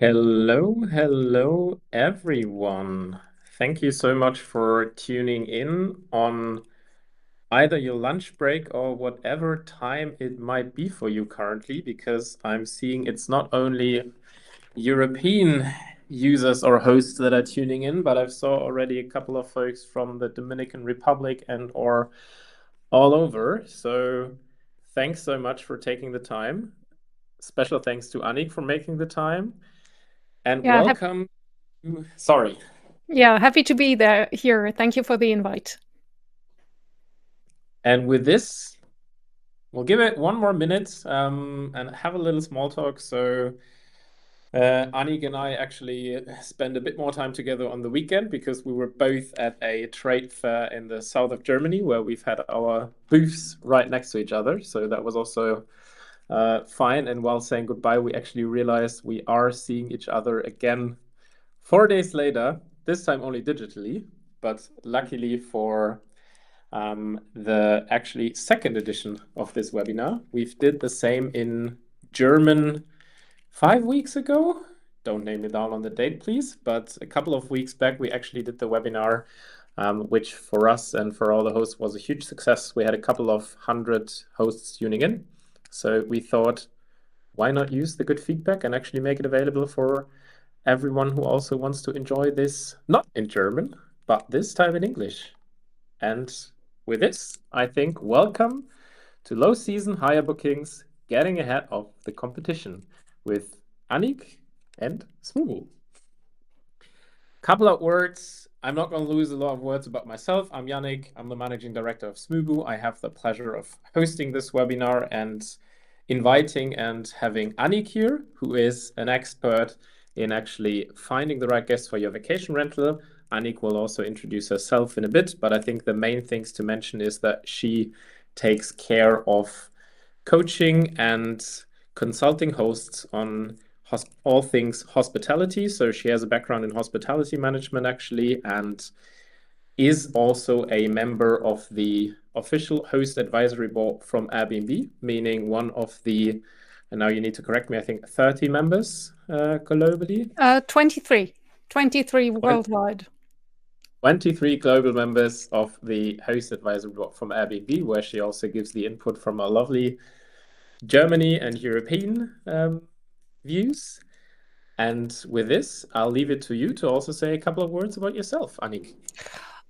Hello, everyone. Thank you so much for tuning in on either your lunch break or whatever time it might be for you currently, because I'm seeing it's not only European users or hosts that are tuning in, but I've saw already a couple of folks from the Dominican Republic and or all over. So thanks so much for taking the time. Special thanks to Annik for making the time. And Yeah, welcome. Sorry. happy to be there here. Thank you for the invite. And with this, we'll give it one more minute and have a little small talk. So, Annik and I actually spent a bit more time together on the weekend because we were both at a trade fair in the south of Germany where we've had our booths right next to each other. So that was also fine. And while saying goodbye, we actually realized we are seeing each other again 4 days later, this time only digitally, but luckily for the actually second edition of this webinar. We've did the same in German 5 weeks ago. Don't name me down on the date, please. But a couple of weeks back, we actually did the webinar, which for us and for all the hosts was a huge success. We had a couple of hundred hosts tuning in. So we thought, why not use the good feedback and actually make it available for everyone who also wants to enjoy this, not in German, but this time in English. And with this, I think welcome to low season higher bookings, getting ahead of the competition with Annik and Smoobu. Couple of words. I'm not going to lose a lot of words about myself. I'm Jannik. I'm the managing director of Smoobu. I have the pleasure of hosting this webinar and inviting and having Annik here, who is an expert in actually finding the right guest for your vacation rental. Annik will also introduce herself in a bit, but I think the main things to mention is that she takes care of coaching and consulting hosts on all things hospitality. So she has a background in hospitality management actually, and is also a member of the official host advisory board from Airbnb, meaning one of the, and now you need to correct me, I think 30 members globally. 23. 23 worldwide. 23 global members of the host advisory board from Airbnb, where she also gives the input from our lovely Germany and European views. And with this, I'll leave it to you to also say a couple of words about yourself, Annik.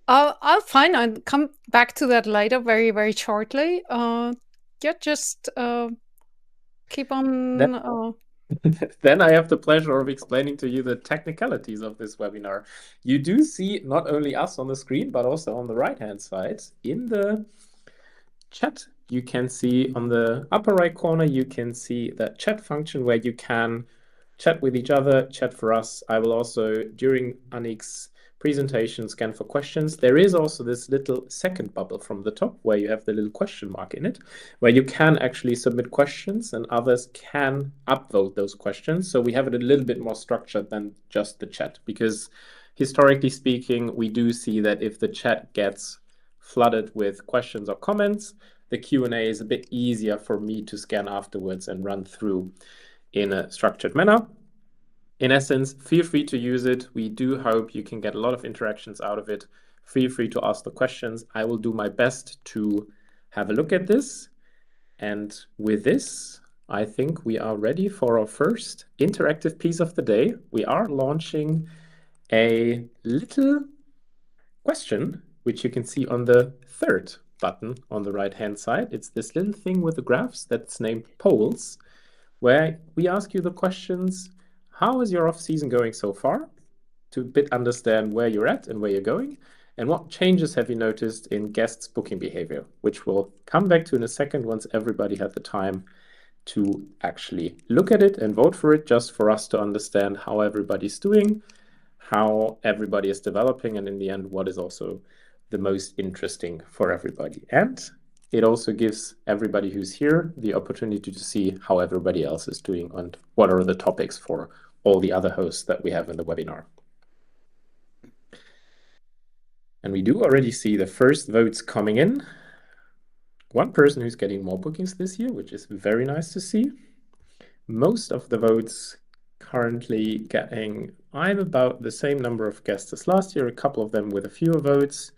I'll fine. I'll come back to that later, very, very shortly. Yeah, just keep Then, on. then I have the pleasure of explaining to you the technicalities of this webinar. You do see not only us on the screen, but also on the right-hand side in the chat. You can see on the upper right corner, you can see that chat function where you can chat with each other, chat for us. I will also, during Annik's presentation, scan for questions. There is also this little second bubble from the top where you have the little question mark in it, where you can actually submit questions and others can upvote those questions. So we have it a little bit more structured than just the chat, because historically speaking, we do see that if the chat gets flooded with questions or comments, the Q&A is a bit easier for me to scan afterwards and run through in a structured manner. In essence, feel free to use it. We do hope you can get a lot of interactions out of it. Feel free to ask the questions. I will do my best to have a look at this. And with this, I think we are ready for our first interactive piece of the day. We are launching a little question, which you can see on the third button on the right-hand side. It's this little thing with the graphs that's named polls, where we ask you the questions, how is your off-season going so far? To a bit understand where you're at and where you're going. And what changes have you noticed in guests' booking behavior, which we'll come back to in a second once everybody had the time to actually look at it and vote for it, just for us to understand how everybody's doing, how everybody is developing, and in the end, what is also the most interesting for everybody. And it also gives everybody who's here the opportunity to see how everybody else is doing and what are the topics for all the other hosts that we have in the webinar. And we do already see the first votes coming in. One person who's getting more bookings this year, which is very nice to see. Most of the votes currently getting, I'm about the same number of guests as last year, a couple of them with a fewer votes.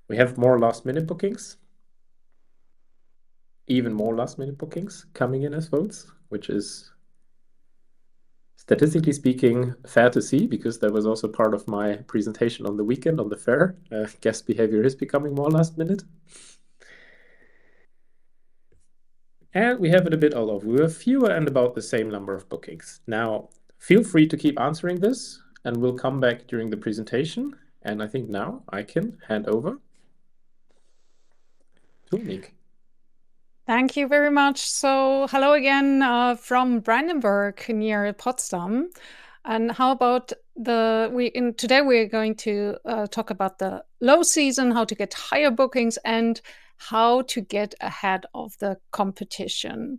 We have more last minute bookings, even more last minute bookings coming in as votes, which is statistically speaking fair to see because that was also part of my presentation on the weekend on the fair. Guest behavior is becoming more last minute. And we have it a bit all over. We have fewer and about the same number of bookings. Now, feel free to keep answering this, and we'll come back during the presentation. And I think now I can hand over to Annik. Thank you very much. So, hello again from Brandenburg near Potsdam. And how about today we're going to talk about the low season, how to get higher bookings, and how to get ahead of the competition.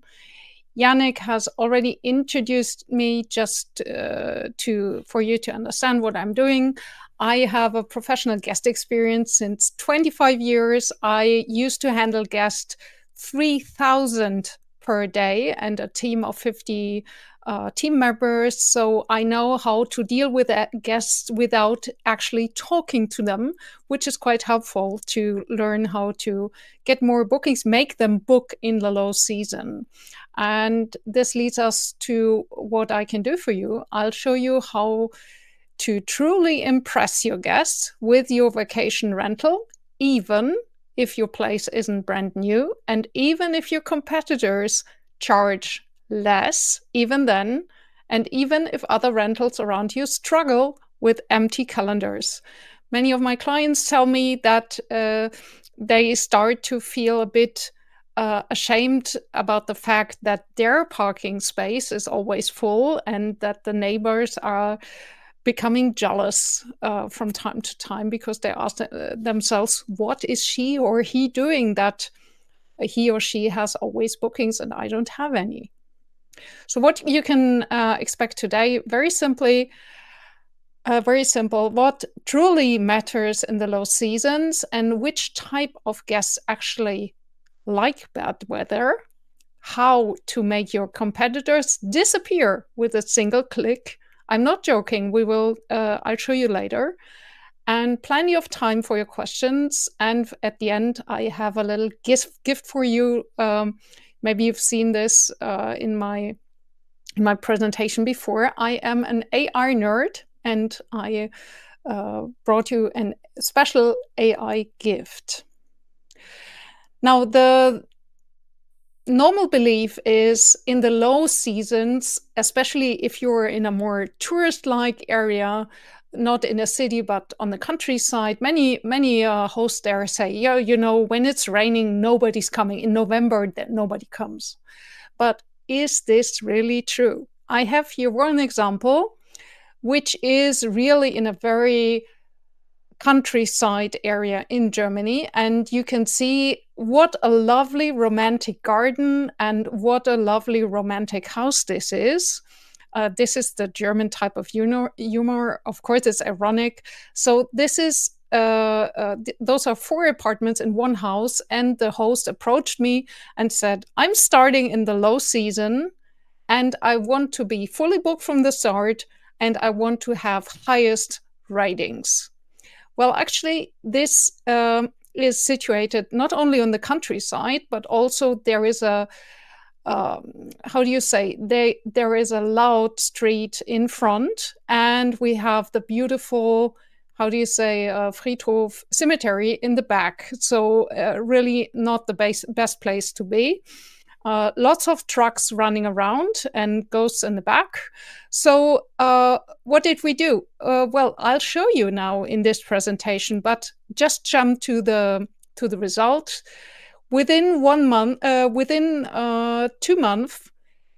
Jannik has already introduced me just for you to understand what I'm doing. I have a professional guest experience since 25 years. I used to handle guests 3,000 per day and a team of 50 team members. So I know how to deal with guests without actually talking to them, which is quite helpful to learn how to get more bookings, make them book in the low season. And this leads us to what I can do for you. I'll show you how to truly impress your guests with your vacation rental, even if your place isn't brand new, and even if your competitors charge less, even then, and even if other rentals around you struggle with empty calendars. Many of my clients tell me that they start to feel a bit ashamed about the fact that their parking space is always full and that the neighbors are becoming jealous from time to time because they ask themselves, what is she or he doing that he or she has always bookings and I don't have any? So what you can expect today, very simply, very simple, what truly matters in the low seasons and which type of guests actually like bad weather, how to make your competitors disappear with a single click. I'm not joking. I'll show you later. And plenty of time for your questions. And at the end, I have a little gift for you. Maybe you've seen this in my presentation before. I am an AI nerd, and I brought you a special AI gift. Now, the normal belief is in the low seasons, especially if you're in a more tourist-like area, not in a city, but on the countryside, many hosts there say, yeah, you know, when it's raining, nobody's coming. In November, nobody comes. But is this really true? I have here one example, which is really in a very countryside area in Germany. And you can see what a lovely romantic garden and what a lovely romantic house this is. This is the German type of humor. Of course, it's ironic. So this is those are 4 apartments in one house. And the host approached me and said, I'm starting in the low season and I want to be fully booked from the start and I want to have highest ratings. Well, actually, this is situated not only on the countryside, but also there is a, how do you say, there is a loud street in front, and we have the beautiful, how do you say, Friedhof cemetery in the back. So really not the best place to be. Lots of trucks running around and ghosts in the back. So what did we do? Well, I'll show you now in this presentation, but just jump to the result. Within 1 month, within 2 months,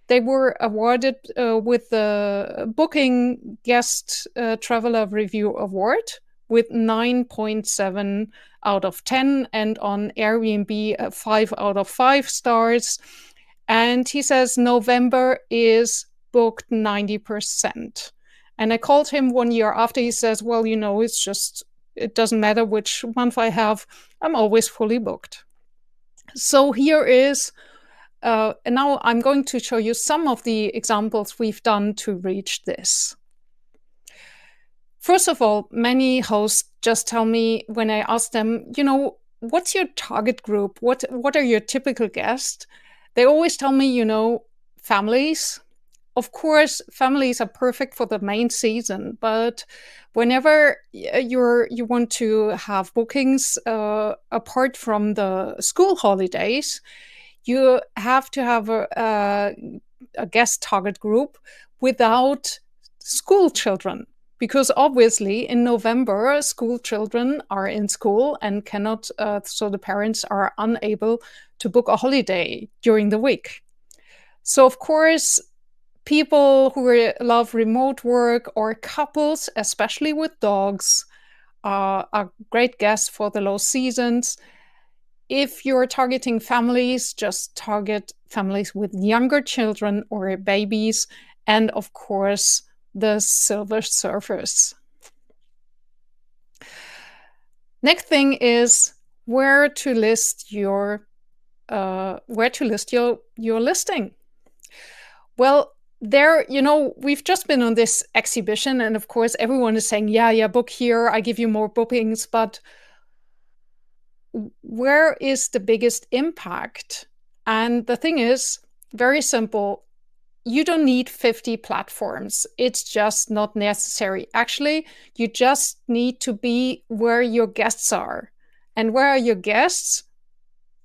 they were awarded with the Booking Guest Traveler Review Award with 9.7 out of 10, and on Airbnb 5 out of 5 stars. And he says November is booked 90%. And I called him 1 year after. He says, well, you know, it doesn't matter which month I have, I'm always fully booked. So here is And now I'm going to show you some of the examples we've done to reach this. First of all, many hosts just tell me when I ask them, what's your target group? What are your typical guests? They always tell me, families. Of course, families are perfect for the main season, but whenever you want to have bookings apart from the school holidays, you have to have a guest target group without school children. Because obviously in November, school children are in school and cannot, so the parents are unable to book a holiday during the week. So of course, people who love remote work or couples, especially with dogs, are great guests for the low seasons. If you're targeting families, just target families with younger children or babies, and of course, the silver surfers. Next thing is where to list your listing. Well, there, we've just been on this exhibition, and of course, everyone is saying, yeah, book here, I give you more bookings, but where is the biggest impact? And the thing is, very simple. You don't need 50 platforms. It's just not necessary. Actually, you just need to be where your guests are. And where are your guests?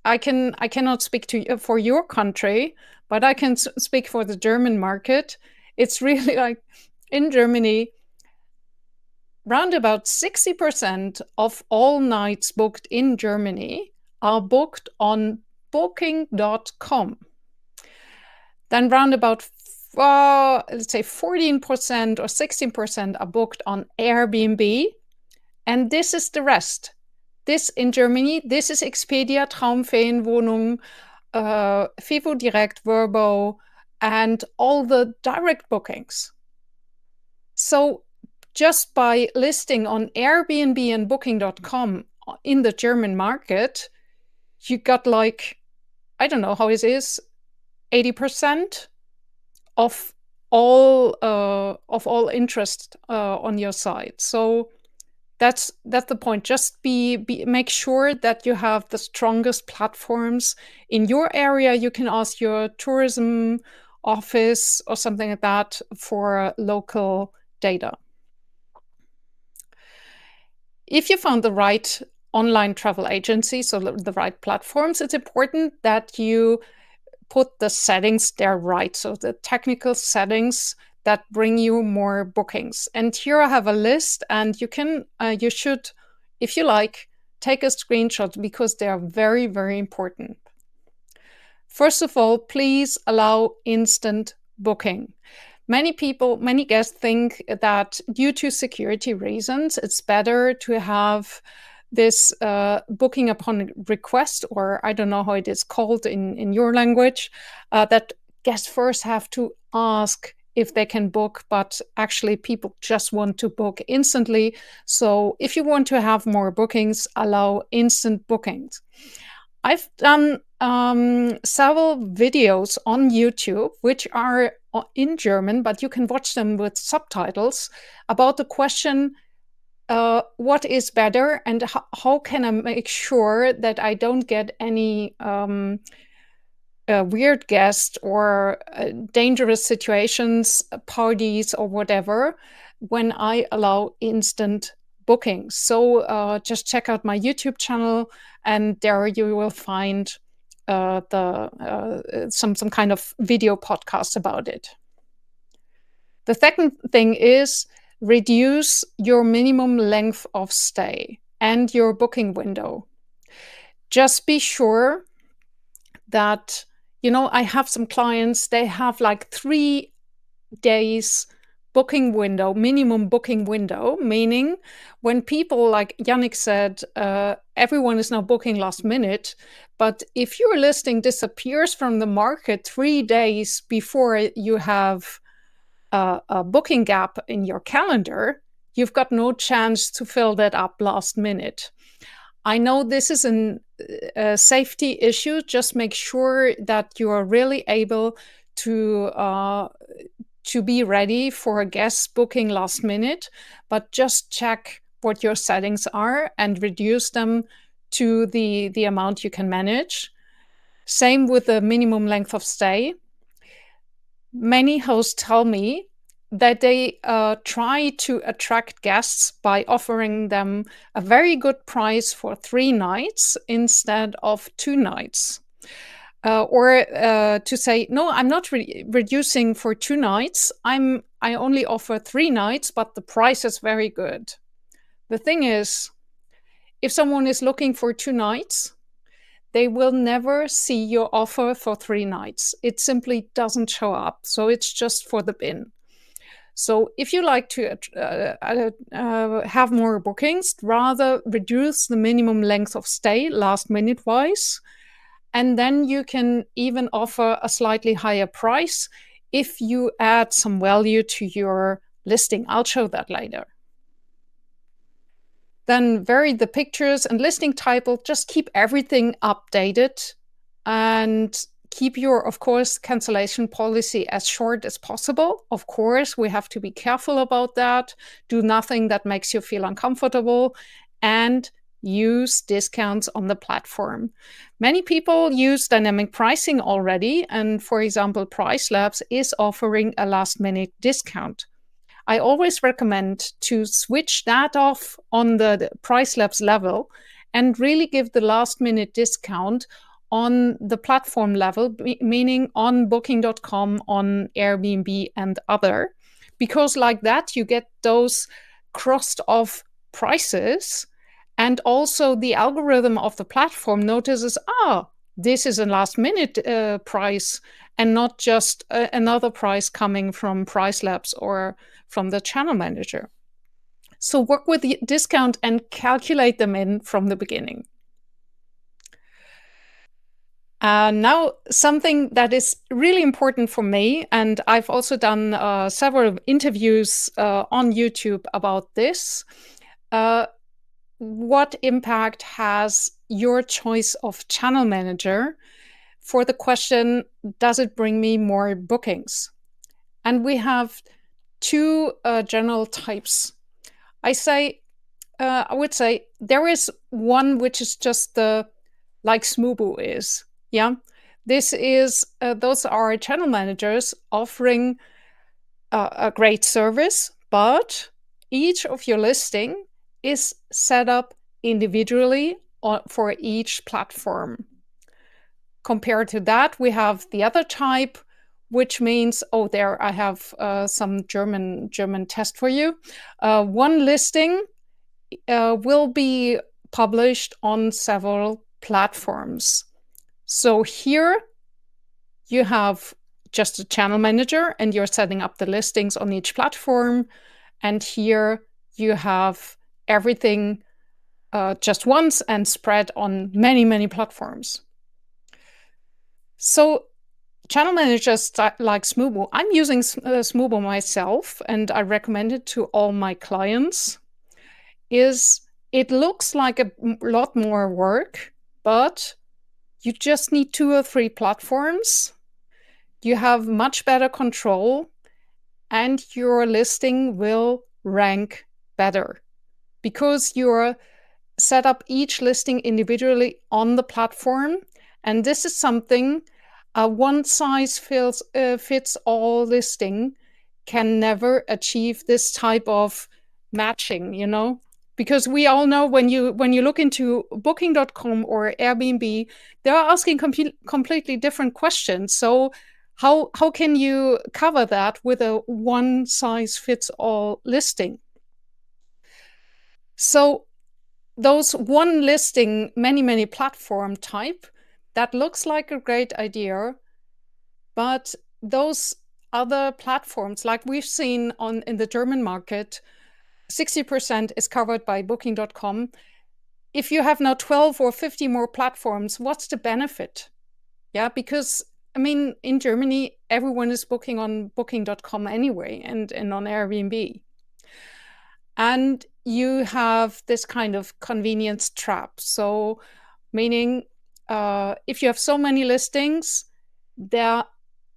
I cannot speak for your country, but I can speak for the German market. It's really like in Germany, round about 60% of all nights booked in Germany are booked on booking.com. Then round about, let's say 14% or 16% are booked on Airbnb. And this is the rest. This in Germany, this is Expedia, Traumferienwohnung, FeWo Direct, Vrbo, and all the direct bookings. So just by listing on Airbnb and booking.com in the German market, you got like, I don't know how it is, 80% of all interest on your site. So that's the point. Just make sure that you have the strongest platforms in your area. You can ask your tourism office or something like that for local data. If you found the right online travel agency, so the right platforms, it's important that you put the settings there right. So the technical settings that bring you more bookings. And here I have a list, and you should, if you like, take a screenshot because they are very, very important. First of all, please allow instant booking. Many guests think that due to security reasons, it's better to have this booking upon request, or I don't know how it is called in your language, that guests first have to ask if they can book, but actually people just want to book instantly. So if you want to have more bookings, allow instant bookings. I've done several videos on YouTube, which are in German, but you can watch them with subtitles, about the question, what is better and how can I make sure that I don't get any weird guests or dangerous situations, parties or whatever, when I allow instant bookings. So just check out my YouTube channel, and there you will find some kind of video podcast about it. The second thing is reduce your minimum length of stay and your booking window. Just be sure that, I have some clients, they have like 3 days booking window, minimum booking window, meaning when people, like Jannik said, everyone is now booking last minute. But if your listing disappears from the market 3 days before you have a booking gap in your calendar, you've got no chance to fill that up last minute. I know this is a safety issue. Just make sure that you are really able to be ready for a guest booking last minute, but just check what your settings are and reduce them to the amount you can manage. Same with the minimum length of stay. Many hosts tell me that they try to attract guests by offering them a very good price for 3 nights instead of 2 nights. Or to say, no, I'm not reducing for 2 nights. I only offer 3 nights, but the price is very good. The thing is, if someone is looking for 2 nights, they will never see your offer for 3 nights. It simply doesn't show up. So it's just for the bin. So if you like to have more bookings, rather reduce the minimum length of stay last minute wise. And then you can even offer a slightly higher price if you add some value to your listing. I'll show that later. Then vary the pictures and listing title. Just keep everything updated and keep your, of course, cancellation policy as short as possible. Of course, we have to be careful about that. Do nothing that makes you feel uncomfortable, and use discounts on the platform. Many people use dynamic pricing already, and for example, Price Labs is offering a last-minute discount. I always recommend to switch that off on the Price Labs level and really give the last-minute discount on the platform level, meaning on Booking.com, on Airbnb, and other. Because like that, you get those crossed off prices, and also the algorithm of the platform notices, this is a last-minute price and not just another price coming from Price Labs or from the channel manager. So work with the discount and calculate them in from the beginning. Now, something that is really important for me, and I've also done several interviews on YouTube about this. What impact has your choice of channel manager for the question, does it bring me more bookings? And we have 2 general types. I would say there is one which is just like Smoobu is. Yeah, this is those are channel managers offering a great service, but each of your listing is set up individually for each platform. Compared to that, we have the other type, which means, there I have some German test for you. One listing will be published on several platforms. So here you have just a channel manager and you're setting up the listings on each platform. And here you have everything just once and spread on many, many platforms. So channel managers like Smoobu, I'm using Smoobu myself and I recommend it to all my clients, it looks like a lot more work, but you just need 2 or 3 platforms. You have much better control and your listing will rank better because you're set up each listing individually on the platform. And this is something a one-size-fits-all listing can never achieve this type of matching, because we all know when you look into Booking.com or Airbnb, they're asking completely different questions. So how can you cover that with a one-size-fits-all listing? So those one listing, many platform type, that looks like a great idea, but those other platforms, like we've seen in the German market, 60% is covered by Booking.com. If you have now 12 or 50 more platforms, what's the benefit? Yeah, because in Germany, everyone is booking on Booking.com anyway and on Airbnb. And you have this kind of convenience trap. So meaning if you have so many listings, there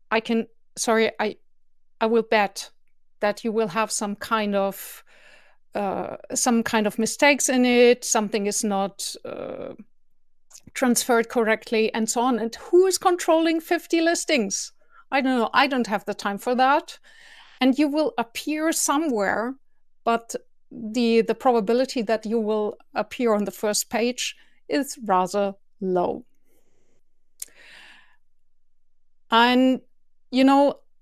I can, sorry, I will bet that you will have some kind of mistakes in it, something is not transferred correctly, and so on. And who is controlling 50 listings? I don't know. I don't have the time for that. And you will appear somewhere, but the probability that you will appear on the first page is rather low. And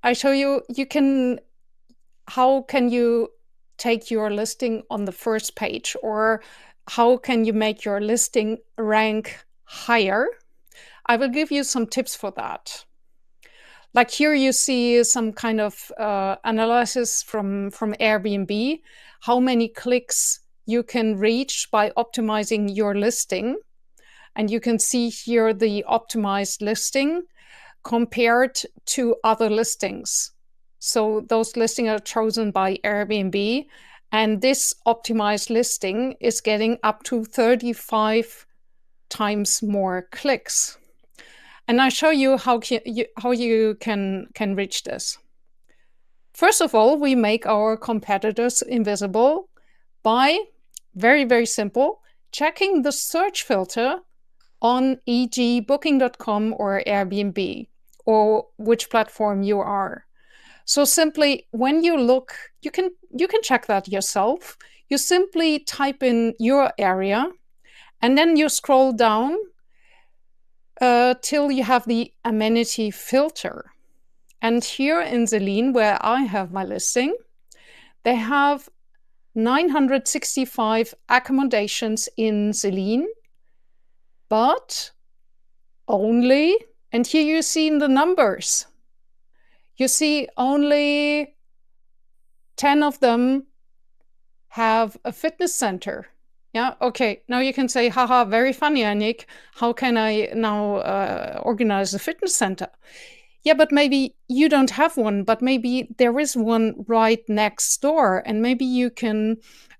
I show you how can you take your listing on the first page, or how can you make your listing rank higher? I will give you some tips for that. Like here you see some kind of analysis from Airbnb, how many clicks you can reach by optimizing your listing. And you can see here the optimized listing compared to other listings. So those listings are chosen by Airbnb, and this optimized listing is getting up to 35 times more clicks. And I show you how you can reach this. First of all, we make our competitors invisible by, very, very simple, checking the search filter on e.g. booking.com or Airbnb, or which platform you are. So simply, when you look, you can check that yourself. You simply type in your area, and then you scroll down till you have the amenity filter. And here in Zelin, where I have my listing, they have 965 accommodations in Zelin, but only, and here you see in the numbers, you see only 10 of them have a fitness center. Yeah, okay, now you can say, haha, very funny, Annik. How can I now organize a fitness center? Yeah, but maybe you don't have one, but maybe there is one right next door, and maybe you can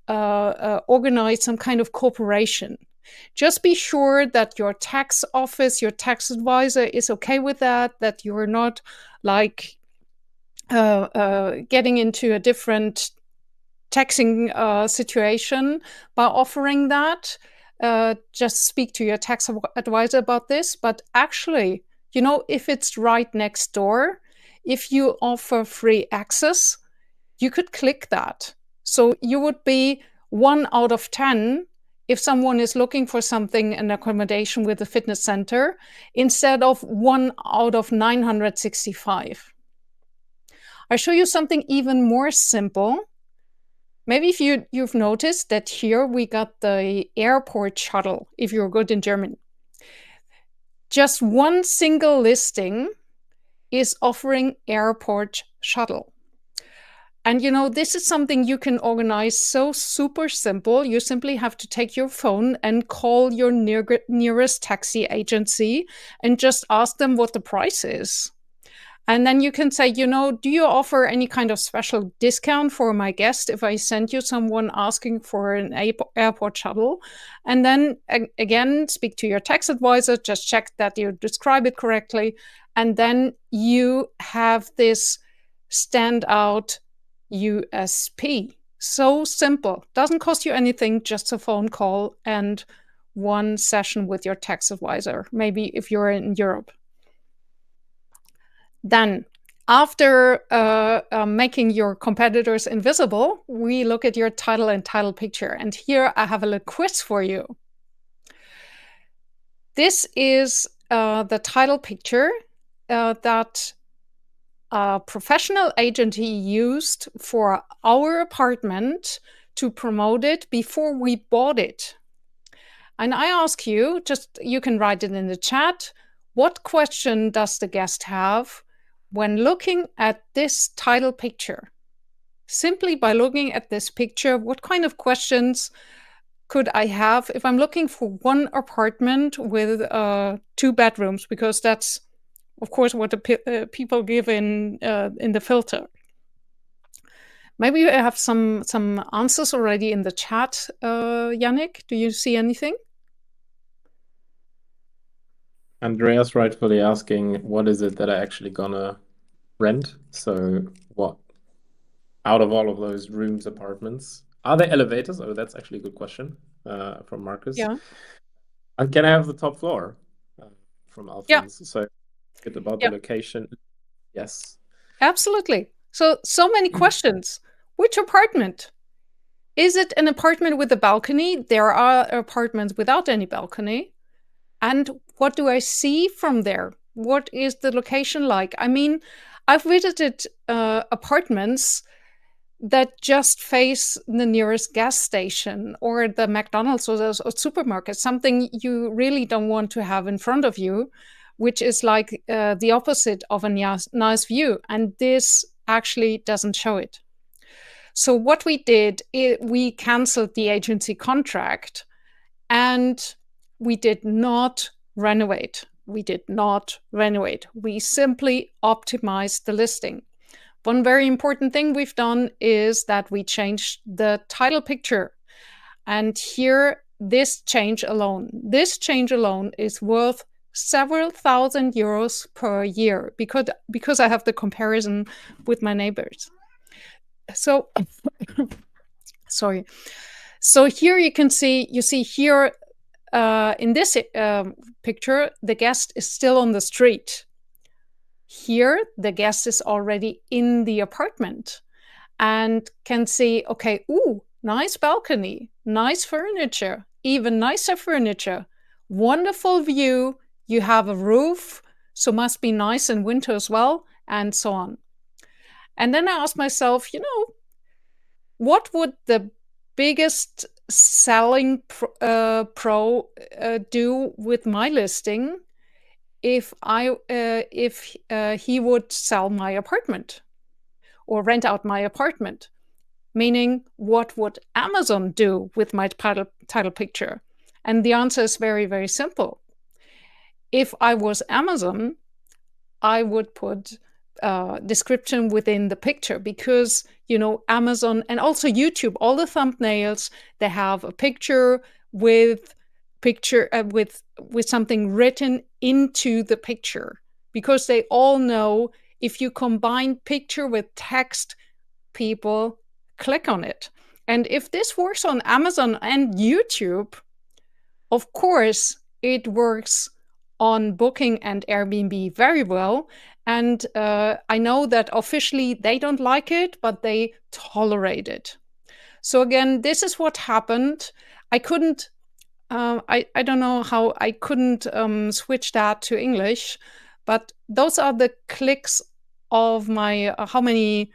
organize some kind of cooperation. Just be sure that your tax office, your tax advisor is okay with that you're not like getting into a different taxing situation by offering that. Just speak to your tax advisor about this. But actually, if it's right next door, if you offer free access, you could click that. So you would be 1 out of 10 if someone is looking for something, an accommodation with a fitness center, instead of 1 out of 965. I show you something even more simple. Maybe if you've noticed that here we got the airport shuttle, if you're good in German. Just one single listing is offering airport shuttle. And this is something you can organize so super simple. You simply have to take your phone and call your nearest taxi agency and just ask them what the price is. And then you can say, do you offer any kind of special discount for my guest if I send you someone asking for an airport shuttle? And then again, speak to your tax advisor, just check that you describe it correctly. And then you have this standout USP. So simple. Doesn't cost you anything, just a phone call and one session with your tax advisor, maybe if you're in Europe. Then, after making your competitors invisible, we look at your title and title picture. And here I have a little quiz for you. This is the title picture that a professional agency used for our apartment to promote it before we bought it. And I ask you, you can write it in the chat, what question does the guest have when looking at this title picture? Simply by looking at this picture, what kind of questions could I have if I'm looking for one apartment with 2 bedrooms? Because that's, of course, what the people give in the filter. Maybe you have some answers already in the chat, Jannik. Do you see anything? Andreas rightfully asking, what is it that I actually gonna rent? So what out of all of those rooms, apartments, are there elevators? Oh, that's actually a good question from Marcus. Yeah. And can I have the top floor? Uh, from Yeah. Alphonse. So good about the Yeah. location. Yes. Absolutely. So many questions. Which apartment? Is it an apartment with a balcony? There are apartments without any balcony. And what do I see from there? What is the location like? I mean, I've visited apartments that just face the nearest gas station or the McDonald's or supermarket, something you really don't want to have in front of you, which is like the opposite of a nice view. And this actually doesn't show it. So what we did, we canceled the agency contract and we did not renovate. We did not renovate. We simply optimized the listing. One very important thing we've done is that we changed the title picture. And here, this change alone is worth several thousand euros per year because I have the comparison with my neighbors. So, sorry. So here you see here in this picture, the guest is still on the street. Here, the guest is already in the apartment and can see, okay, ooh, nice balcony, nice furniture, even nicer furniture, wonderful view. You have a roof, so must be nice in winter as well, and so on. And then I asked myself, what would the biggest selling pro do with my listing if he would sell my apartment or rent out my apartment? Meaning, what would Amazon do with my title picture? And the answer is very, very simple. If I was Amazon, I would put description within the picture because, Amazon and also YouTube, all the thumbnails, they have a picture with something written into the picture because they all know if you combine picture with text, people click on it. And if this works on Amazon and YouTube, of course, it works on Booking and Airbnb very well. And I know that officially they don't like it, but they tolerate it. So again, this is what happened. I couldn't, I don't know how I couldn't switch that to English, but those are the clicks of my, how many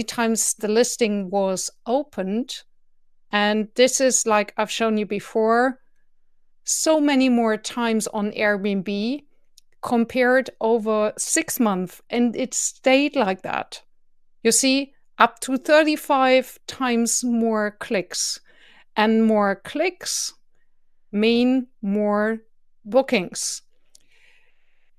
times the listing was opened. And this is like I've shown you before, so many more times on Airbnb compared over 6 months, and it stayed like that. You see, up to 35 times more clicks, and more clicks mean more bookings.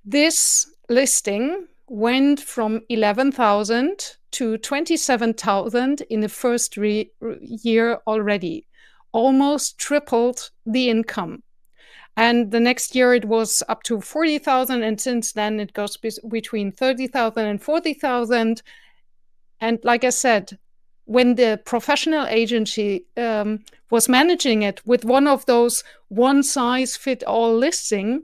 This listing went from 11,000 to 27,000 in the first year already, almost tripled the income. And the next year it was up to 40,000. And since then it goes between 30,000 and 40,000. And like I said, when the professional agency was managing it with one of those one-size-fit-all listing,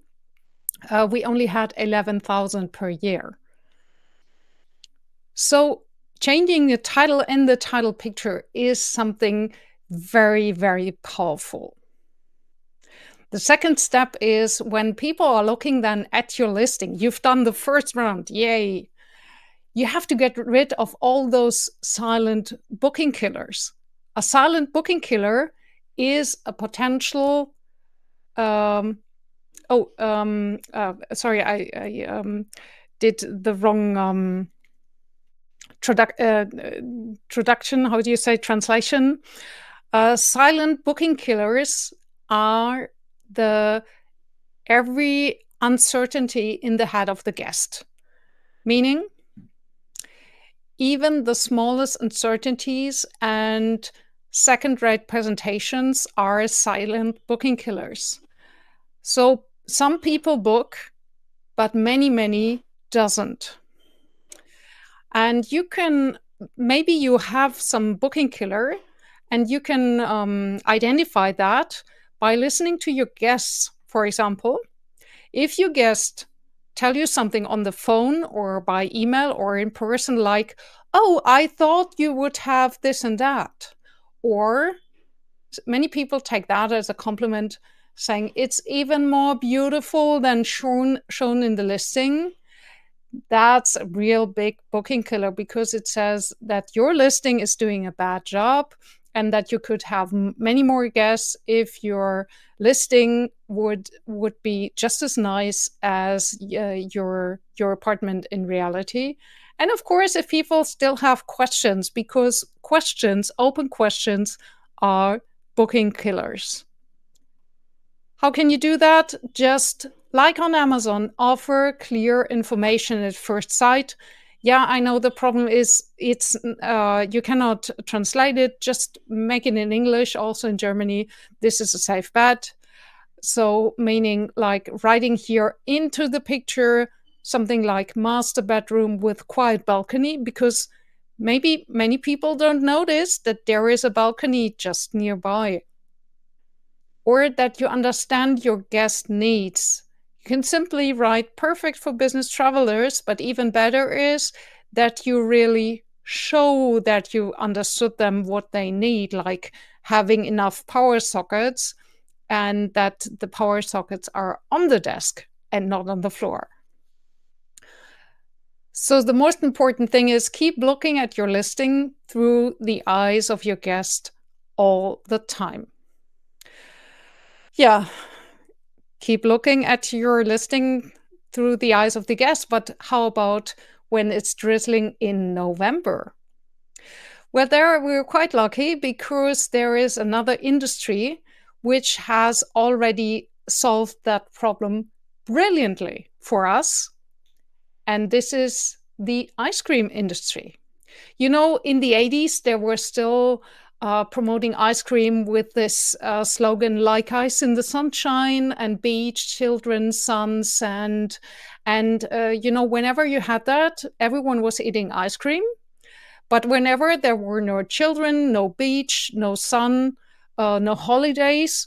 we only had 11,000 per year. So changing the title and the title picture is something very, very powerful. The second step is when people are looking then at your listing, you've done the first round, yay. You have to get rid of all those silent booking killers. A silent booking killer is a potential, sorry, I did the wrong traduction, how do you say, translation? Silent booking killers are every uncertainty in the head of the guest. Meaning, even the smallest uncertainties and second-rate presentations are silent booking killers. So some people book, but many doesn't. And maybe you have some booking killer, and you can identify that by listening to your guests. For example, if your guest tell you something on the phone or by email or in person, like, oh, I thought you would have this and that. Or many people take that as a compliment, saying it's even more beautiful than shown in the listing. That's a real big booking killer, because it says that your listing is doing a bad job and that you could have many more guests if your listing would be just as nice as your apartment in reality. And of course, if people still have questions, because open questions are booking killers. How can you do that? Just like on Amazon, offer clear information at first sight. Yeah, I know the problem is it's you cannot translate it. Just make it in English. Also in Germany, this is a safe bet. So meaning like writing here into the picture something like master bedroom with quiet balcony, because maybe many people don't notice that there is a balcony just nearby. Or that you understand your guest needs. You can simply write perfect for business travelers, but even better is that you really show that you understood them, what they need, like having enough power sockets, and that the power sockets are on the desk and not on the floor. So the most important thing is keep looking at your listing through the eyes of your guest all the time. Yeah, keep looking at your listing through the eyes of the guest, but how about when it's drizzling in November? Well, there we're quite lucky, because there is another industry which has already solved that problem brilliantly for us. And this is the ice cream industry. You know, in the 80s, there were still promoting ice cream with this slogan, like ice in the sunshine and beach, children, sun, sand. And, you know, whenever you had that, everyone was eating ice cream. But whenever there were no children, no beach, no sun, no holidays,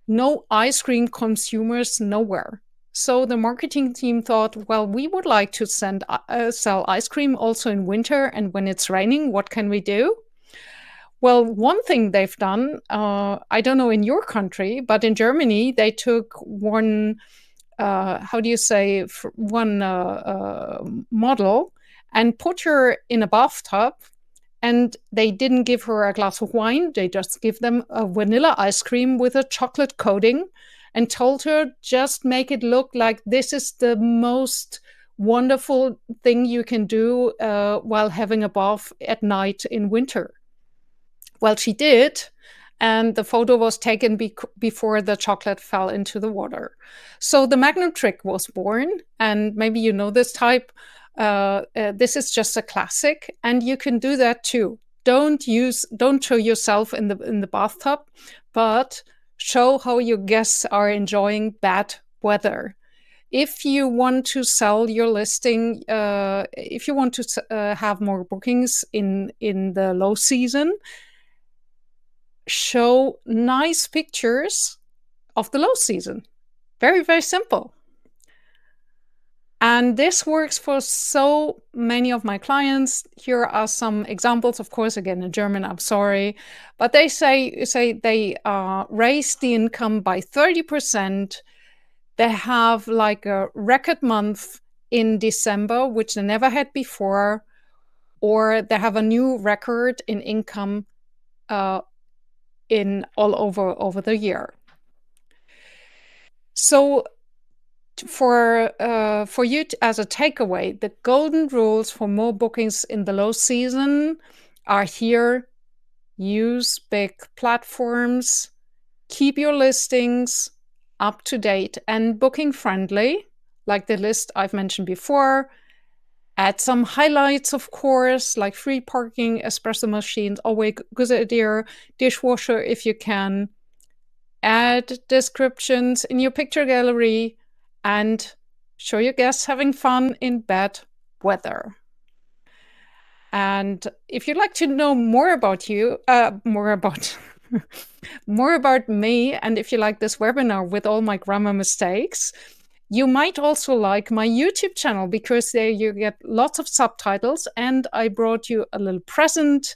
no ice cream consumers nowhere. So the marketing team thought, well, we would like to sell ice cream also in winter, and when it's raining, what can we do? Well, one thing they've done, I don't know in your country, but in Germany, they took one, one model and put her in a bathtub. And they didn't give her a glass of wine. They just give them a vanilla ice cream with a chocolate coating, and told her, just make it look like this is the most wonderful thing you can do while having a bath at night in winter. Well, she did. And the photo was taken before the chocolate fell into the water. So the Magnum trick was born. And maybe you know this type. This is just a classic, and you can do that too. Don't show yourself in the bathtub, but show how your guests are enjoying bad weather. If you want to sell your listing, if you want to have more bookings in the low season, show nice pictures of the low season. Very simple. And this works for so many of my clients. Here are some examples, of course, again in German, I'm sorry. But they say they raise the income by 30%. They have like a record month in December, which they never had before. Or they have a new record in income in all over the year. So for you as a takeaway, the golden rules for more bookings in the low season are here. Use big platforms, keep your listings up to date and booking friendly, like the list I've mentioned before. Add some highlights, of course, like free parking, espresso machines, always good idea, dishwasher if you can. Add descriptions in your picture gallery and show your guests having fun in bad weather. And if you'd like to know more about more about me, and if you like this webinar with all my grammar mistakes, you might also like my YouTube channel, because there you get lots of subtitles, and I brought you a little present,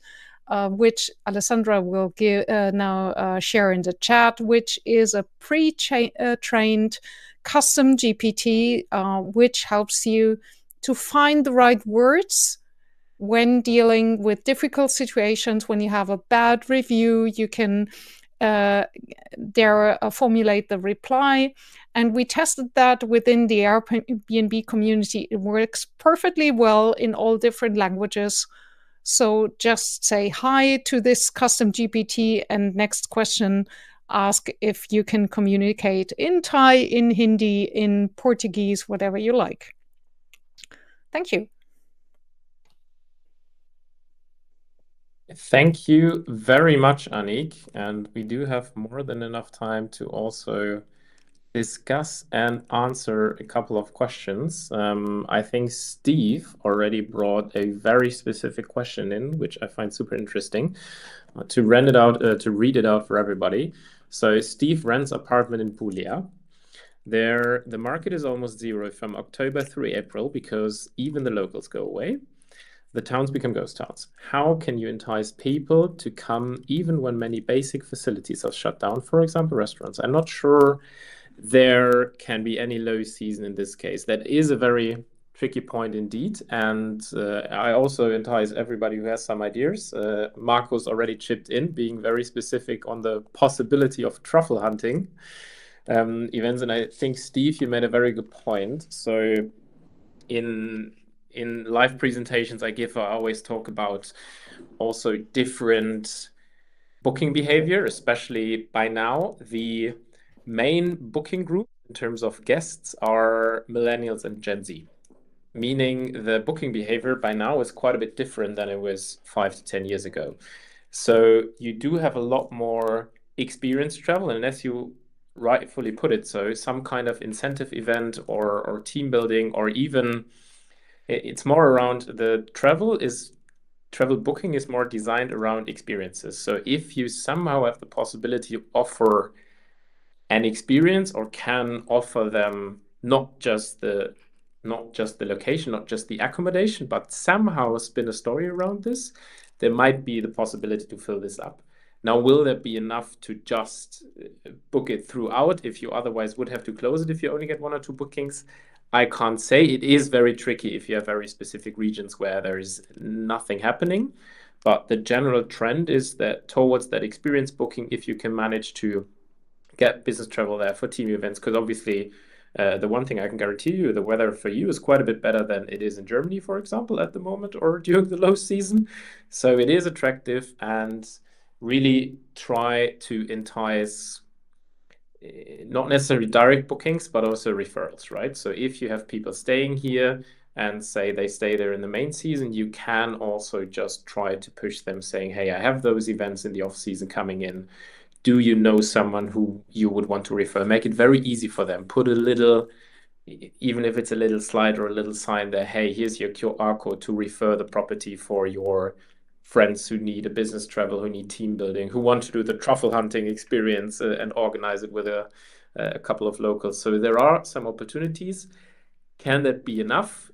which Alessandra will now share in the chat, which is a pre-trained custom GPT, which helps you to find the right words when dealing with difficult situations. When you have a bad review, you can formulate the reply. And we tested that within the Airbnb community. It works perfectly well in all different languages. So just say hi to this custom GPT, and next question, ask if you can communicate in Thai, in Hindi, in Portuguese, whatever you like. Thank you. Thank you very much, Annik. And we do have more than enough time to also discuss and answer a couple of questions. I think Steve already brought a very specific question in, which I find super interesting. To read it out for everybody. So Steve rents apartment in Puglia. There, the market is almost zero from October through April because even the locals go away. The towns become ghost towns. How can you entice people to come even when many basic facilities are shut down, for example, restaurants? I'm not sure there can be any low season in this case. That is a very tricky point indeed. And I also entice everybody who has some ideas. Marcos already chipped in, being very specific on the possibility of truffle hunting events. And I think, Steve, you made a very good point. So in live presentations I give, I always talk about also different booking behavior, especially by now. The main booking group in terms of guests are millennials and Gen Z, meaning the booking behavior by now is quite a bit different than it was 5 to 10 years ago. So you do have a lot more experience travel, and as you rightfully put it, so some kind of incentive event or team building, or even it's more around the travel booking is more designed around experiences. So if you somehow have the possibility to offer an experience, or can offer them not just the location, not just the accommodation, but somehow spin a story around this, there might be the possibility to fill this up. Now, will there be enough to just book it throughout if you otherwise would have to close it if you only get 1 or 2 bookings? I can't say. It is very tricky if you have very specific regions where there is nothing happening. But the general trend is that towards that experience booking, if you can manage to get business travel there for team events, because obviously the one thing I can guarantee you, the weather for you is quite a bit better than it is in Germany, for example, at the moment, or during the low season. So it is attractive, and really try to entice not necessarily direct bookings, but also referrals, right? So if you have people staying here and say they stay there in the main season, you can also just try to push them saying, hey, I have those events in the off season coming in. Do you know someone who you would want to refer? Make it very easy for them. Put a little, even if it's a little slide or a little sign there, hey, here's your QR code to refer the property for your friends who need a business travel, who need team building, who want to do the truffle hunting experience and organize it with a couple of locals. So there are some opportunities. Can that be enough?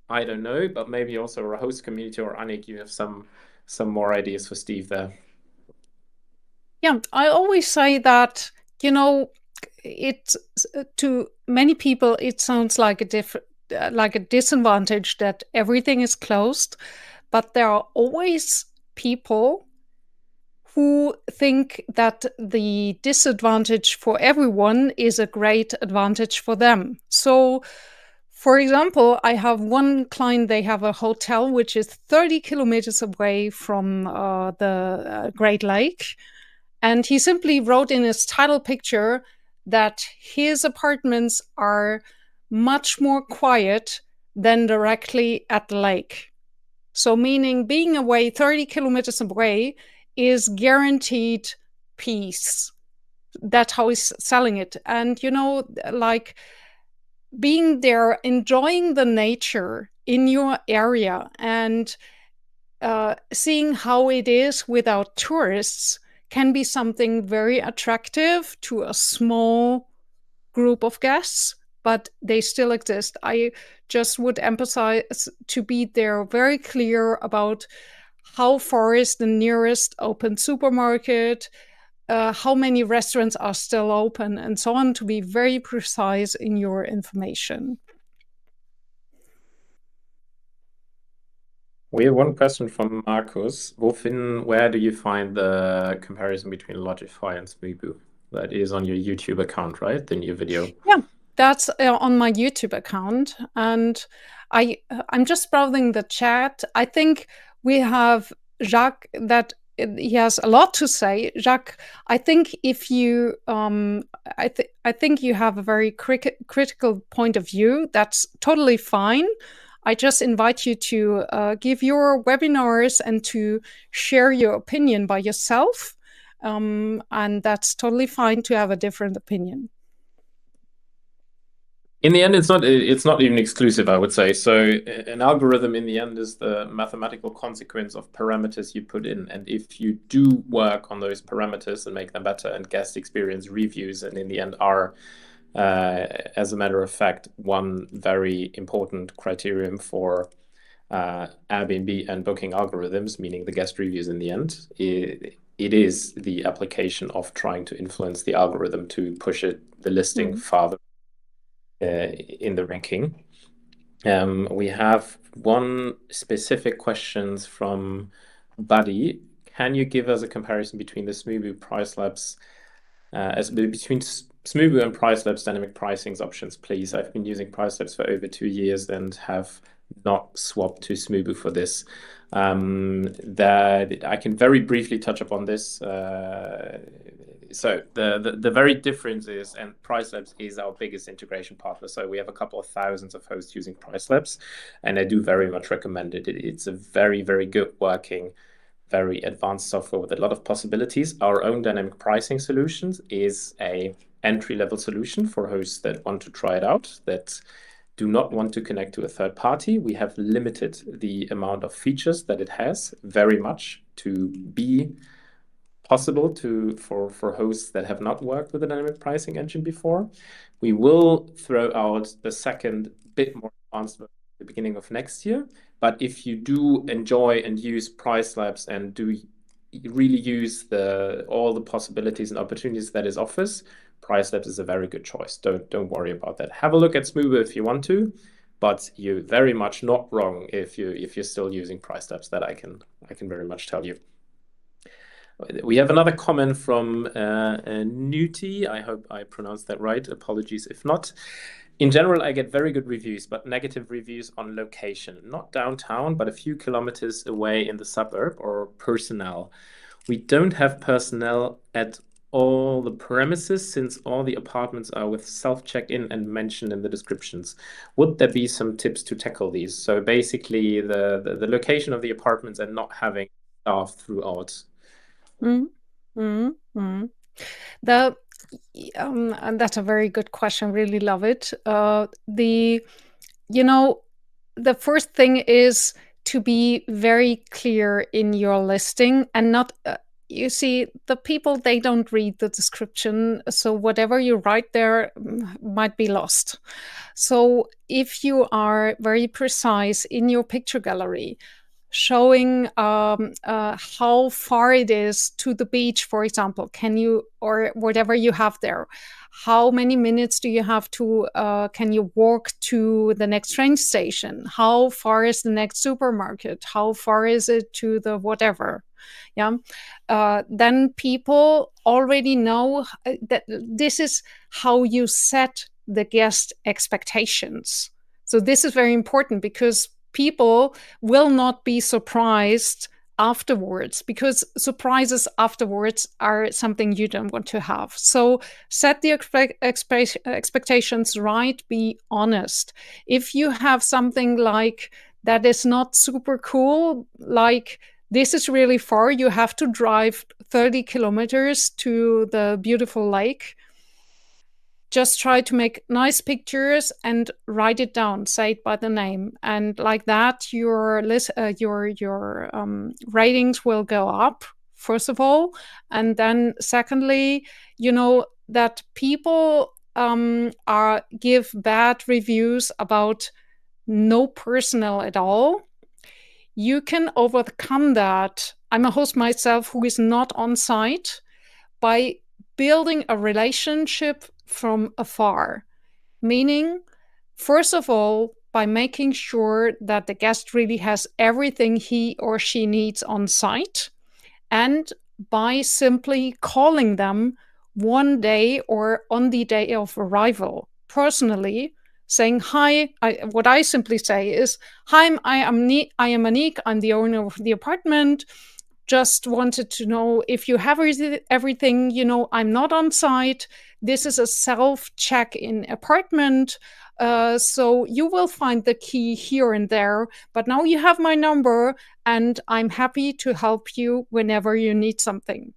I don't know, but maybe also our host community, or Annik, you have some more ideas for Steve there. Yeah, I always say that, it's to many people it sounds like a disadvantage that everything is closed, but there are always people who think that the disadvantage for everyone is a great advantage for them. So, for example, I have one client, they have a hotel which is 30 kilometers away from the Great Lake. And he simply wrote in his title picture that his apartments are much more quiet than directly at the lake. So meaning being away 30 kilometers away is guaranteed peace. That's how he's selling it. And, like being there, enjoying the nature in your area and seeing how it is without tourists can be something very attractive to a small group of guests, but they still exist. I just would emphasize to be there very clear about how far is the nearest open supermarket, how many restaurants are still open, and so on, to be very precise in your information. We have one question from Marcus. Where do you find the comparison between Logify and Smoobu? That is on your YouTube account, right? The new video. Yeah, that's on my YouTube account, and I'm just browsing the chat. I think we have Jacques that he has a lot to say. Jacques, I think if you, I think you have a very critical point of view. That's totally fine. I just invite you to give your webinars and to share your opinion by yourself. And that's totally fine to have a different opinion. In the end, it's not even exclusive, I would say. So an algorithm in the end is the mathematical consequence of parameters you put in. And if you do work on those parameters and make them better, and guest experience reviews, and in the end are, as a matter of fact, one very important criterion for Airbnb and booking algorithms, meaning the guest reviews in the end, it is the application of trying to influence the algorithm to push the listing farther in the ranking. We have one specific question from Buddy. Can you give us a comparison between the Smoobu price labs, between Smoobu and price labs dynamic pricings options, please? I've been using price labs for over 2 years and have not swapped to Smoobu for this. That I can very briefly touch upon this. So the very difference is, and Price Labs is our biggest integration partner. So we have a couple of thousands of hosts using Price Labs, and I do very much recommend it. It's a very, very good working, very advanced software with a lot of possibilities. Our own dynamic pricing solutions is a entry-level solution for hosts that want to try it out, that do not want to connect to a third party. We have limited the amount of features that it has very much to be possible for hosts that have not worked with a dynamic pricing engine before. We will throw out the second bit more advanced version at the beginning of next year. But if you do enjoy and use Price Labs and do really use all the possibilities and opportunities that it offers, Price Labs is a very good choice. Don't worry about that. Have a look at Smoobu if you want to, but you're very much not wrong if you're still using Price Labs. That I can very much tell you. We have another comment from Nuti. I hope I pronounced that right. Apologies if not. In general, I get very good reviews, but negative reviews on location. Not downtown, but a few kilometers away in the suburb, or personnel. We don't have personnel at all the premises since all the apartments are with self-check-in and mentioned in the descriptions. Would there be some tips to tackle these? So basically the location of the apartments and not having staff throughout. And that's a very good question. Really love it. The first thing is to be very clear in your listing and not. You see, the people, they don't read the description, so whatever you write there might be lost. So if you are very precise in your picture gallery, showing how far it is to the beach, for example, or whatever you have there, how many minutes do you have to, can you walk to the next train station? How far is the next supermarket? How far is it to the whatever? Yeah. Then people already know that this is how you set the guest expectations. So this is very important because people will not be surprised afterwards, because surprises afterwards are something you don't want to have. So set the expectations right, be honest. If you have something like that is not super cool, like this is really far, you have to drive 30 kilometers to the beautiful lake, just try to make nice pictures and write it down, say it by the name, and like that your ratings will go up, first of all. And then secondly, you know that people are give bad reviews about no personnel at all. You can overcome that. I'm a host myself who is not on site, by building a relationship from afar. Meaning, first of all, by making sure that the guest really has everything he or she needs on site, and by simply calling them one day or on the day of arrival personally, saying hi. What I simply say is, hi, I am Annik, I'm the owner of the apartment. Just wanted to know if you have everything. I'm not on site. This is a self-check-in apartment. So you will find the key here and there, but now you have my number and I'm happy to help you whenever you need something.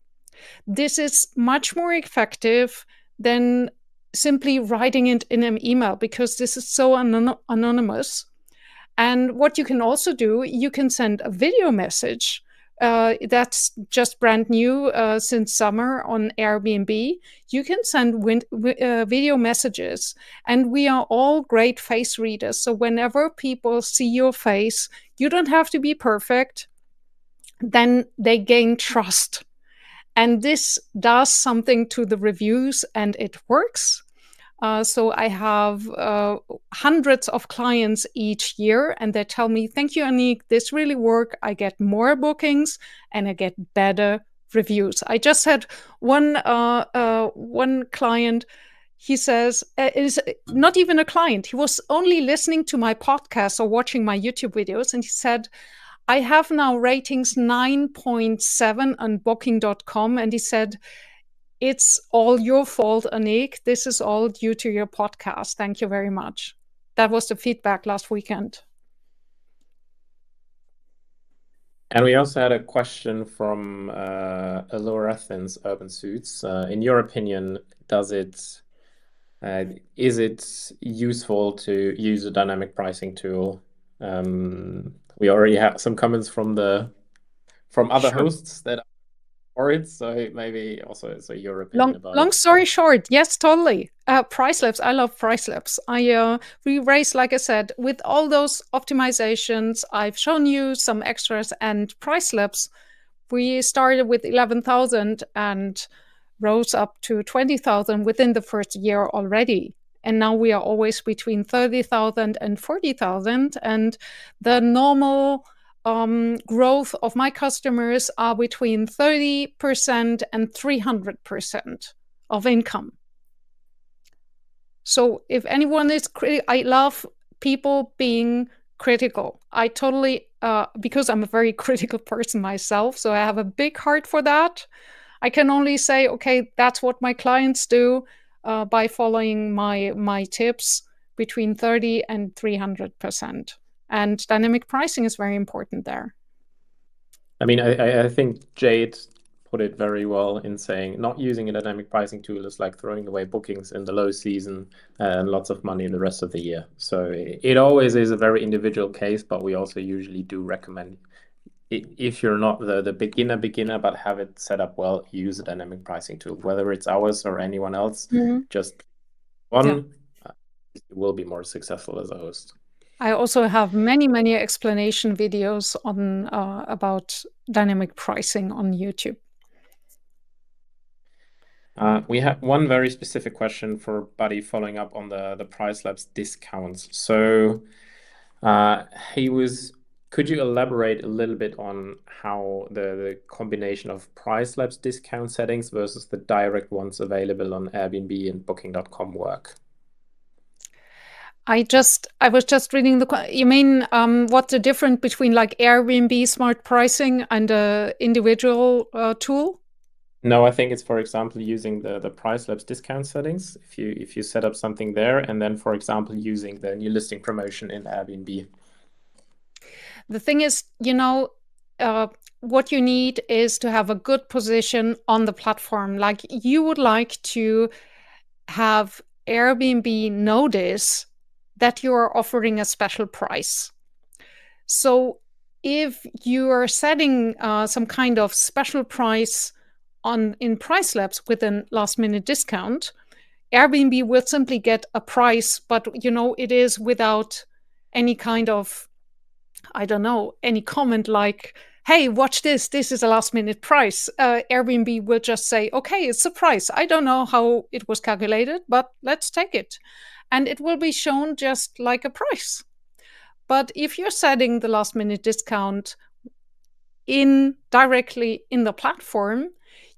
This is much more effective than simply writing it in an email, because this is so anonymous. And what you can also do, you can send a video message. That's just brand new since summer on Airbnb. You can send video messages, and we are all great face readers. So whenever people see your face, you don't have to be perfect. Then they gain trust. And this does something to the reviews, and it works. So I have hundreds of clients each year, and they tell me, thank you, Annik, this really worked. I get more bookings and I get better reviews. I just had one client. He says, is not even a client. He was only listening to my podcast or watching my YouTube videos. And he said, I have now ratings 9.7 on booking.com. And he said, it's all your fault, Annik. This is all due to your podcast. Thank you very much. That was the feedback last weekend. And we also had a question from Alorathens Urban Suits. In your opinion, is it useful to use a dynamic pricing tool? We already have some comments from other hosts that for it, so maybe also your opinion about Long it. story short, yes, totally. Price slips. I love price slips. We raise, like I said, with all those optimizations. I've shown you some extras and price slips. We started with 11,000 and rose up to 20,000 within the first year already. And now we are always between 30,000 and 40,000. And the normal growth of my customers are between 30% and 300% of income. So if anyone is I love people being critical. I totally, because I'm a very critical person myself, so I have a big heart for that. I can only say, okay, that's what my clients do by following my tips, between 30 and 300%. And dynamic pricing is very important there. I mean, I think Jade put it very well in saying not using a dynamic pricing tool is like throwing away bookings in the low season and lots of money the rest of the year. So it always is a very individual case, but we also usually do recommend, if you're not the beginner, but have it set up well, use a dynamic pricing tool, whether it's ours or anyone else. Just one, you will be more successful as a host. I also have many explanation videos on about dynamic pricing on YouTube. We have one very specific question for Buddy following up on the Price Labs discounts. So could you elaborate a little bit on how the combination of Price Labs discount settings versus the direct ones available on Airbnb and Booking.com work? I was just reading you mean what's the difference between like Airbnb smart pricing and a individual tool? No, I think it's, for example, using the price labs discount settings. If you set up something there, and then, for example, using the new listing promotion in Airbnb. The thing is, what you need is to have a good position on the platform. Like you would like to have Airbnb notice that you are offering a special price. So if you are setting some kind of special price in Price Labs with a last minute discount, Airbnb will simply get a price, but it is without any kind of, I don't know, any comment like, hey, watch this. This is a last minute price. Airbnb will just say, okay, it's a price. I don't know how it was calculated, but let's take it. And it will be shown just like a price. But if you're setting the last minute discount directly in the platform,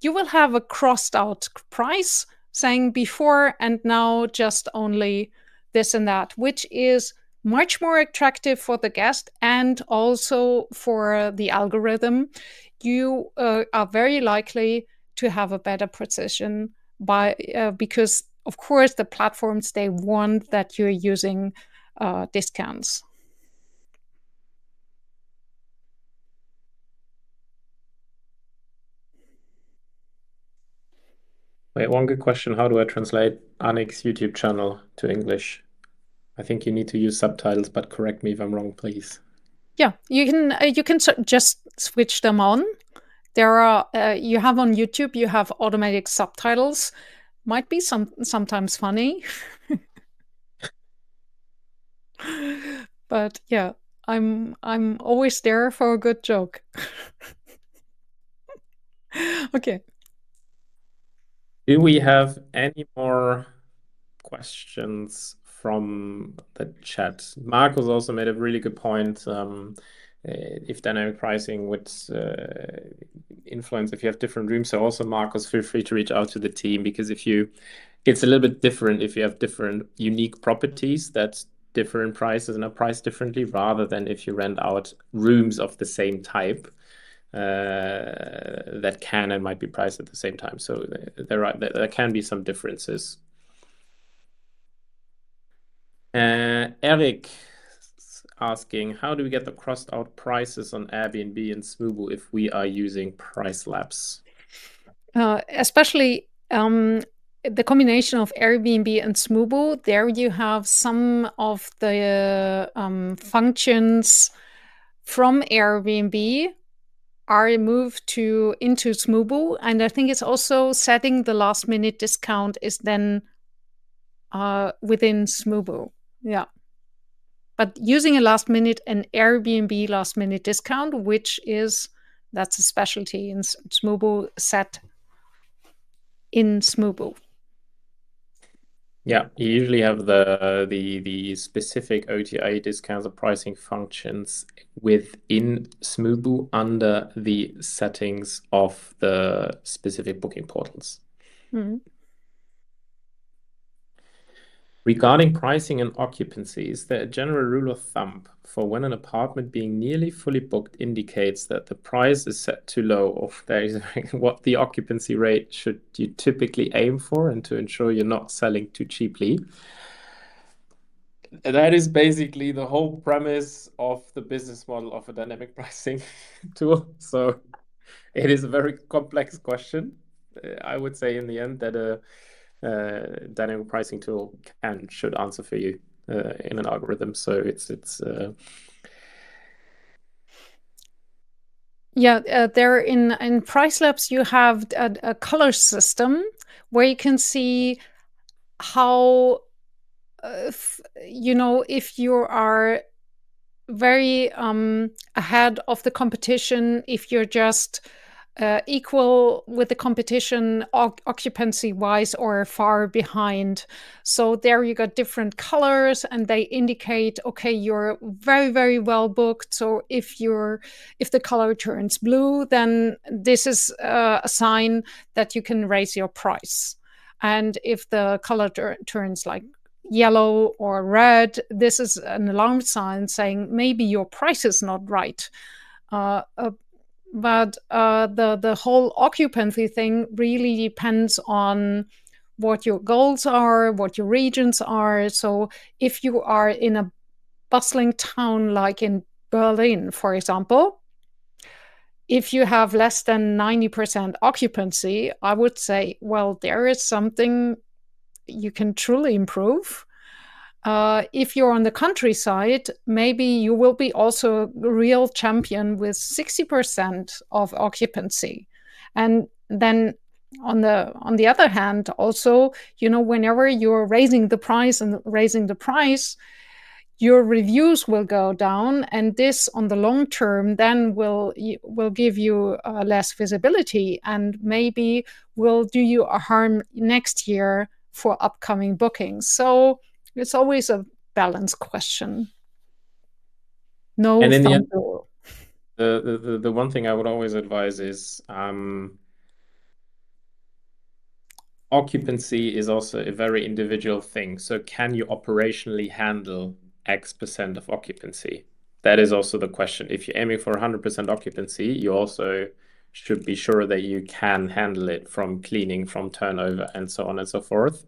you will have a crossed out price saying before and now just only this and that, which is much more attractive for the guest and also for the algorithm. You are very likely to have a better precision because of course the platforms, they want that you're using discounts. Wait, one good question. How do I translate Annik's YouTube channel to English? I think you need to use subtitles, but correct me if I'm wrong, please. Yeah, you can just switch them on. There are you have on YouTube, you have automatic subtitles. Might be sometimes funny. But yeah, I'm always there for a good joke. Okay. Do we have any more questions from the chat? Marcus also made a really good point. If dynamic pricing would influence if you have different rooms. So also, Marcus, feel free to reach out to the team, because it's a little bit different if you have different unique properties that differ in prices and are priced differently, rather than if you rent out rooms of the same type that can and might be priced at the same time. So there can be some differences. Eric asking, how do we get the crossed out prices on Airbnb and Smoobu if we are using Price Labs? Especially the combination of Airbnb and Smoobu, there you have some of the functions from Airbnb are moved into Smoobu, and I think it's also setting the last minute discount is then within Smoobu. Yeah. But using an Airbnb last minute discount, that's a specialty in Smoobu, set in Smoobu. Yeah, you usually have the specific OTA discounts or pricing functions within Smoobu under the settings of the specific booking portals. Mm-hmm. Regarding pricing and occupancy, is there a general rule of thumb for when an apartment being nearly fully booked indicates that the price is set too low, or there is what the occupancy rate should you typically aim for, and to ensure you're not selling too cheaply? That is basically the whole premise of the business model of a dynamic pricing tool. So it is a very complex question. I would say in the end that a dynamic pricing tool should answer for you in an algorithm. So it's there in Price Labs you have a color system where you can see how if you are very ahead of the competition, if you're just equal with the competition occupancy wise, or far behind. So there you got different colors and they indicate, okay, you're very, very well booked. So if the color turns blue, then this is a sign that you can raise your price. And if the color turns like yellow or red, this is an alarm sign saying maybe your price is not right. Uh, uh, but the whole occupancy thing really depends on what your goals are, what your regions are. So if you are in a bustling town like in Berlin, for example, if you have less than 90% occupancy, I would say, well, there is something you can truly improve. If you're on the countryside, maybe you will be also a real champion with 60% of occupancy. And then on the other hand, also, whenever you're raising the price, your reviews will go down, and this on the long term then will give you less visibility, and maybe will do you a harm next year for upcoming bookings. So it's always a balance question. No And in the end, thumb rule. the one thing I would always advise is occupancy is also a very individual thing. So can you operationally handle X% of occupancy? That is also the question. If you're aiming for 100% occupancy, you also should be sure that you can handle it, from cleaning, from turnover, and so on and so forth.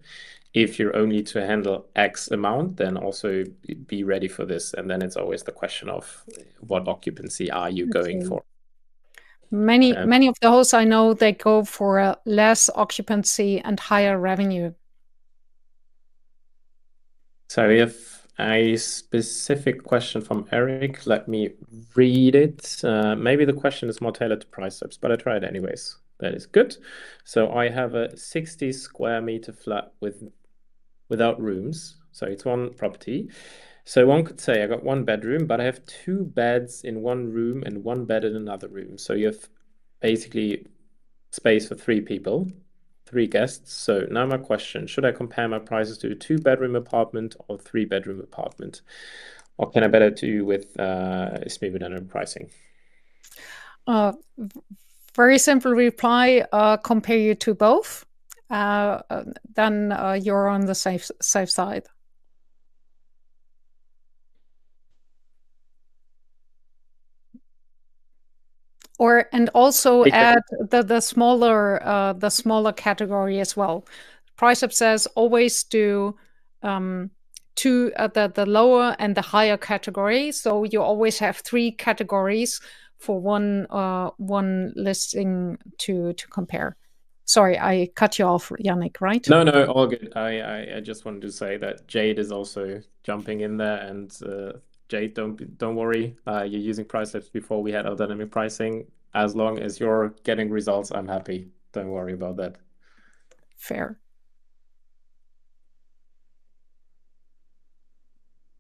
If you're only to handle X amount, then also be ready for this. And then it's always the question of what occupancy are you going for? Many of the hosts I know, they go for a less occupancy and higher revenue. So we have a specific question from Eric. Let me read it. Maybe the question is more tailored to price types, but I try it anyways. That is good. So I have a 60 square meter flat without rooms. So it's one property. So one could say I got one bedroom, but I have two beds in one room and one bed in another room. So you have basically space for three people, three guests. So now my question, should I compare my prices to a two-bedroom apartment or three-bedroom apartment? Or can I better do with Smoobu pricing? Very simple reply, compare you to both. Then you're on the safe side. And also add the smaller category as well. Price Up says always do the lower and the higher category. So you always have three categories for one listing to compare. Sorry, I cut you off, Jannik, right? No, all good. I just wanted to say that Jade is also jumping in there, and Jade, don't worry. You're using price lists before we had our dynamic pricing. As long as you're getting results, I'm happy. Don't worry about that. Fair.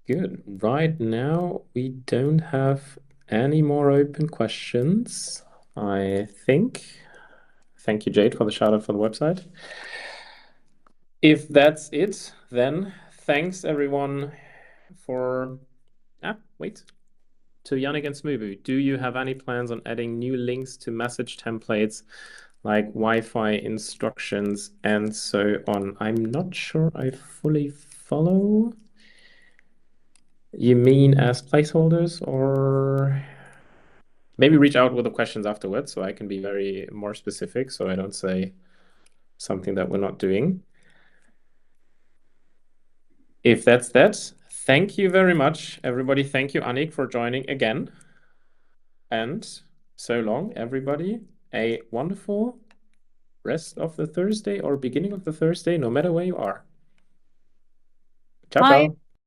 Good. Right now, we don't have any more open questions, I think. Thank you, Jade, for the shout out for the website. If that's it, then thanks everyone for. Wait. To Jannik and Smoobu, do you have any plans on adding new links to message templates like Wi-Fi instructions and so on? I'm not sure I fully follow. You mean as placeholders, or maybe reach out with the questions afterwards so I can be very more specific so I don't say something that we're not doing. If that's that, thank you very much, everybody. Thank you, Annik, for joining again. And so long, everybody. A wonderful rest of the Thursday or beginning of the Thursday, no matter where you are. Ciao, Bye. ciao.